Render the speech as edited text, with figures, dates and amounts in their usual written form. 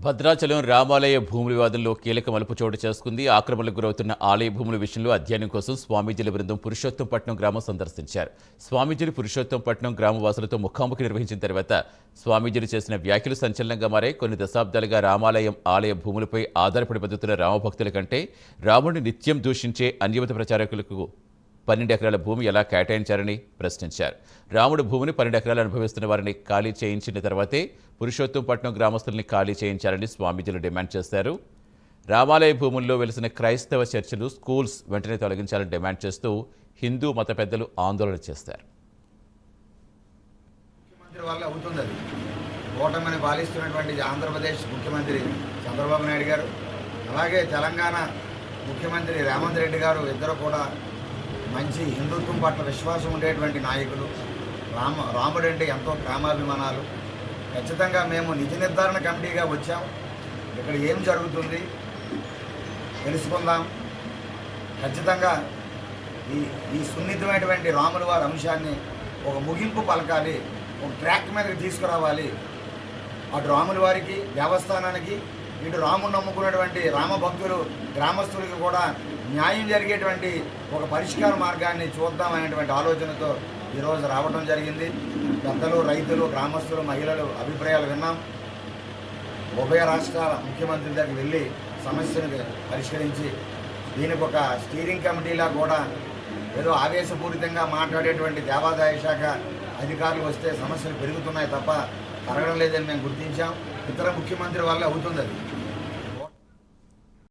భద్రాచలం రామాలయ భూముల వివాదంలో కీలక మలుపు చోటు చేసుకుంది. ఆక్రమణలకు గురవుతున్న ఆలయ భూముల విషయంలో అధ్యయనం కోసం స్వామీజీల బృందం పురుషోత్తంపట్నం గ్రామం సందర్శించారు. స్వామీజీలు పురుషోత్తంపట్నం గ్రామవాసులతో ముఖాముఖి నిర్వహించిన తర్వాత స్వామీజీలు చేసిన వ్యాఖ్యలు సంచలనంగా మారాయి. కొన్ని దశాబ్దాలుగా రామాలయం ఆలయ భూములపై ఆధారపడి బతుకుతున్న రామభక్తుల కంటే రాముడిని నిత్యం దూషించే అన్యమత ప్రచారకులకు 12 ఎకరాల భూమి ఎలా కేటాయించారని ప్రశ్నించారు. రాముడు భూమిని 12 ఎకరాలు అనుభవిస్తున్న వారిని ఖాళీ చేయించిన తర్వాతే పురుషోత్తంపట్నం గ్రామస్తుల్ని ఖాళీ చేయించారని స్వామీజీలు డిమాండ్ చేశారు. రామాలయ భూముల్లో వెలిసిన క్రైస్తవ చర్చిలు, స్కూల్స్ వెంటనే తొలగించాలని డిమాండ్ చేస్తూ హిందూ మత పెద్దలు ఆందోళన చేశారు. ముఖ్యమంత్రి వల్ల అవుతుంది అది. ఓటమిని పాలిస్తున్నటువంటి ఆంధ్రప్రదేశ్ ముఖ్యమంత్రి చంద్రబాబు నాయుడు గారు, అలాగే తెలంగాణ ముఖ్యమంత్రి రేవంత్ రెడ్డి గారు ఇద్దరు కూడా మంచి హిందుత్వం పట్ల విశ్వాసం ఉండేటువంటి నాయకులు. రాముడు అంటే ఎంతో ప్రేమాభిమానాలు. ఖచ్చితంగా మేము నిజ నిర్ధారణ కమిటీగా వచ్చాం. ఇక్కడ ఏం జరుగుతుంది తెలుసుకుందాం. ఖచ్చితంగా ఈ సున్నితమైనటువంటి రాముల వారి అంశాన్ని ఒక ముగింపు పలకాలి, ఒక ట్రాక్ మీదకి తీసుకురావాలి. అటు రాముల వారికి, దేవస్థానానికి, ఇటు రాముడు నమ్ముకున్నటువంటి రామభక్తులు, గ్రామస్తులకి కూడా న్యాయం జరిగేటువంటి ఒక పరిష్కార మార్గాన్ని చూద్దామనేటువంటి ఆలోచనతో ఈరోజు రావడం జరిగింది. పెద్దలు, రైతులు, గ్రామస్తులు, మహిళలు అభిప్రాయాలు విన్నాం. ఉభయ రాష్ట్రాల ముఖ్యమంత్రి దగ్గరికి వెళ్ళి సమస్యను పరిష్కరించి దీనికి ఒక స్టీరింగ్ కమిటీలా కూడా ఏదో ఆవేశపూరితంగా మాట్లాడేటువంటి దేవాదాయ శాఖ అధికారులు వస్తే సమస్యలు పెరుగుతున్నాయి తప్ప తరగడం లేదని మేము గుర్తించాం. ఇతర ముఖ్యమంత్రి వల్ల అవుతుంది అది.